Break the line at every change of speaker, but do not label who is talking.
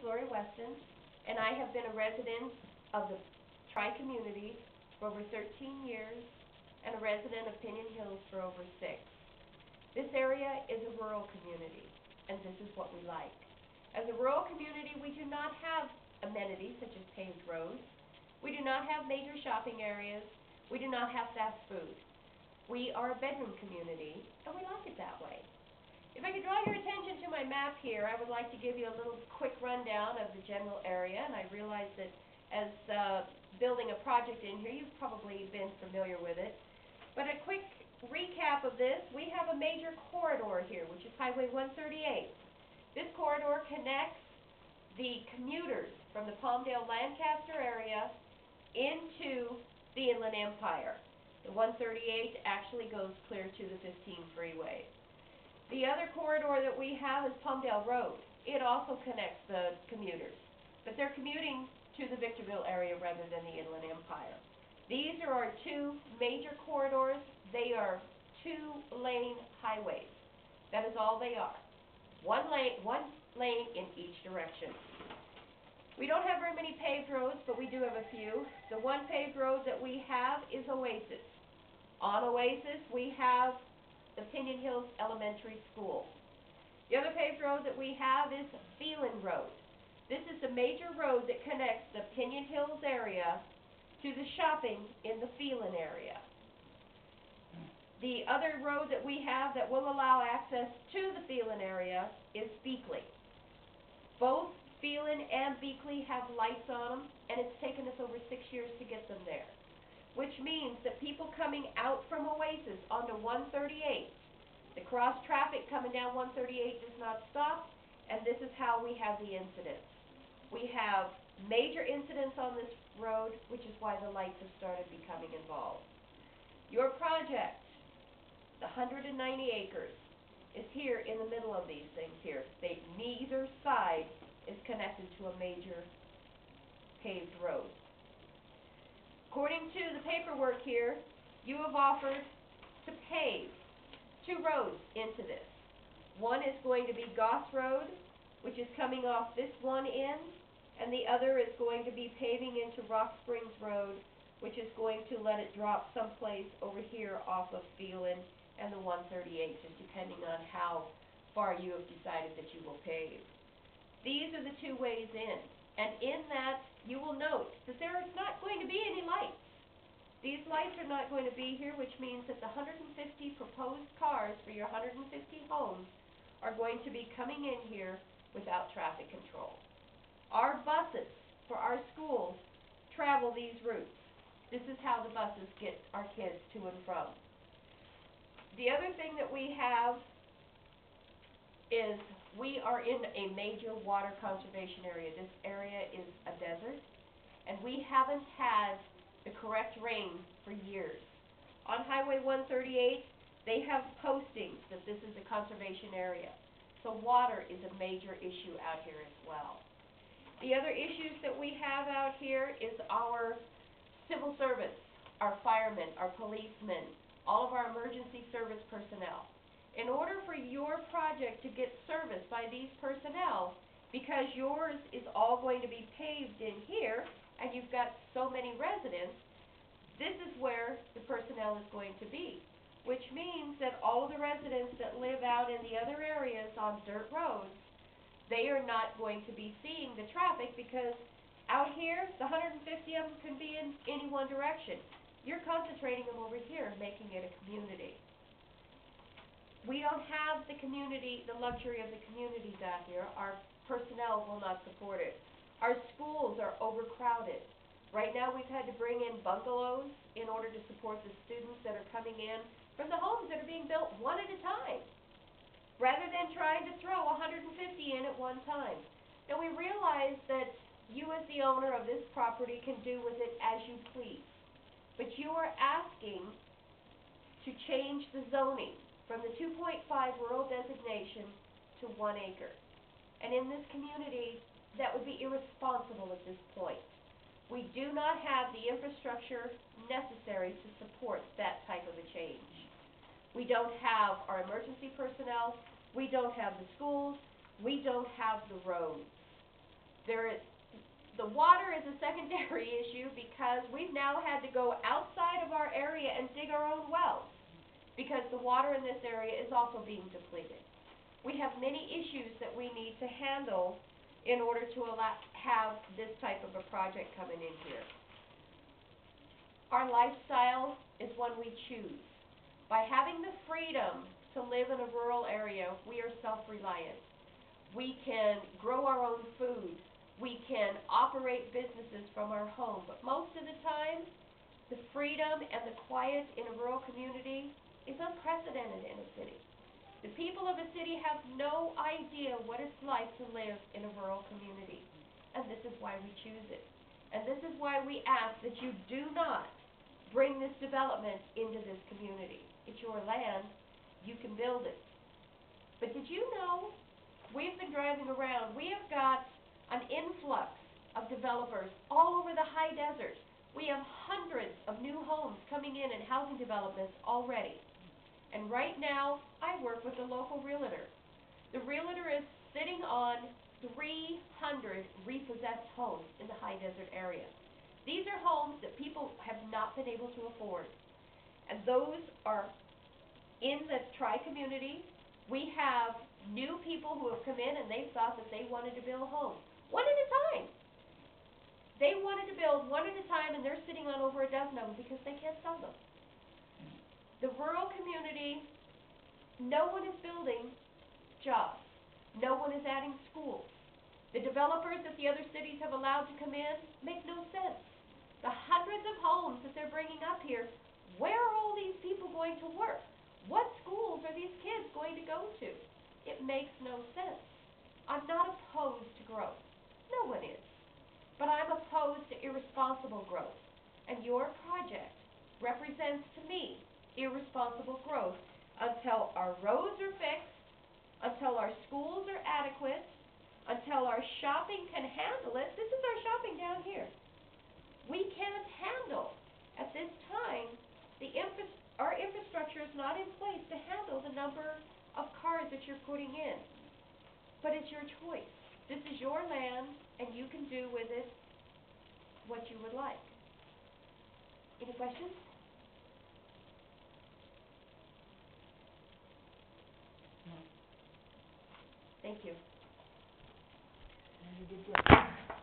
Weston, and I have been a resident of the Tri-Community for over 13 years and a resident of Pinyon Hills for over 6. This area is a rural community, and this is what we like. As a rural community, we do not have amenities such as paved roads. We do not have major shopping areas. We do not have fast food. We are a bedroom community, and we like it that way. If I could draw your attention to my map here, I would like to give you a little quick rundown of the general area, and I realize that as building a project in here, you've probably been familiar with it. But a quick recap of this, we have a major corridor here, which is Highway 138. This corridor connects the commuters from the Palmdale-Lancaster area into the Inland Empire. The 138 actually goes clear to the 15 freeway. The other corridor that we have is Palmdale Road. It also connects the commuters, but they're commuting to the Victorville area rather than the Inland Empire. These are our two major corridors. They are two-lane highways. That is all they are. One lane in each direction. We don't have very many paved roads, but we do have a few. The one paved road that we have is Oasis. On Oasis, we have the Pinyon Hills Elementary School. The other paved road that we have is Phelan Road. This is the major road that connects the Pinyon Hills area to the shopping in the Phelan area. The other road that we have that will allow access to the Phelan area is Beakley. Both Phelan and Beakley have lights on them, and it's taken us over 6 years to get them there, which means that people coming out from Oasis onto 138, the cross traffic coming down 138 does not stop, and this is how we have the incidents. We have major incidents on this road, which is why the lights have started becoming involved. Your project, the 190 acres, is here in the middle of these things here. Neither side is connected to a major paved road. According to the paperwork here, you have offered to pave 2 roads into this. One is going to be Goss Road, which is coming off this one end, and the other is going to be paving into Rock Springs Road, which is going to let it drop someplace over here off of Phelan and the 138, just depending on how far you have decided that you will pave. These are the 2 ways in. And in that, you will note that there is not going to be any lights. These lights are not going to be here, which means that the 150 proposed cars for your 150 homes are going to be coming in here without traffic control. Our buses for our schools travel these routes. This is how the buses get our kids to and from. The other thing that we have is we are in a major water conservation area. This area is a desert, and we haven't had the correct rain for years. On Highway 138, they have postings that this is a conservation area. So water is a major issue out here as well. The other issues that we have out here is our civil service, our firemen, our policemen, all of our emergency service personnel. In order for your project to get serviced by these personnel, because yours is all going to be paved in here, and you've got so many residents, this is where the personnel is going to be, which means that all of the residents that live out in the other areas on dirt roads, they are not going to be seeing the traffic, because out here, the 150 of them can be in any one direction. You're concentrating them over here, making it a community. We don't have the community, the luxury of the communities out here. Our personnel will not support it. Our schools are overcrowded. Right now we've had to bring in bungalows in order to support the students that are coming in from the homes that are being built one at a time, rather than trying to throw 150 in at one time. And we realize that you as the owner of this property can do with it as you please. But you are asking to change the zoning from the 2.5 rural designation to 1 acre. And in this community, that would be irresponsible at this point. We do not have the infrastructure necessary to support that type of a change. We don't have our emergency personnel, we don't have the schools, we don't have the roads. The water is a secondary issue because we've now had to go outside of our area and dig our own wells because the water in this area is also being depleted. We have many issues that we need to handle in order to have this type of a project coming in here. Our lifestyle is one we choose. By having the freedom to live in a rural area, we are self-reliant. We can grow our own food. We can operate businesses from our home. But most of the time, the freedom and the quiet in a rural community is unprecedented in a city. The people of a city have no idea what it's like to live in a rural community. And this is why we choose it. And this is why we ask that you do not bring this development into this community. It's your land. You can build it. But did you know, we've been driving around, we have got an influx of developers all over the high desert. We have hundreds of new homes coming in and housing developments already. And right now, I work with a local realtor. The realtor is sitting on 300 repossessed homes in the high desert area. These are homes that people have not been able to afford. And those are in the tri-community. We have new people who have come in and they thought that they wanted to build homes. One at a time. They wanted to build one at a time and they're sitting on over a dozen of them because they can't sell them. The rural community, no one is building jobs. No one is adding schools. The developers that the other cities have allowed to come in make no sense. The hundreds of homes that they're bringing up here, where are all these people going to work? What schools are these kids going to go to? It makes no sense. I'm not opposed to growth. No one is. But I'm opposed to irresponsible growth. And your project represents to me irresponsible growth until our roads are fixed, until our schools are adequate, until our shopping can handle it. This is our shopping down here. We can't handle, at this time, our infrastructure is not in place to handle the number of cars that you're putting in. But it's your choice. This is your land, and you can do with it what you would like. Any questions?
No.
Thank you.
You did good.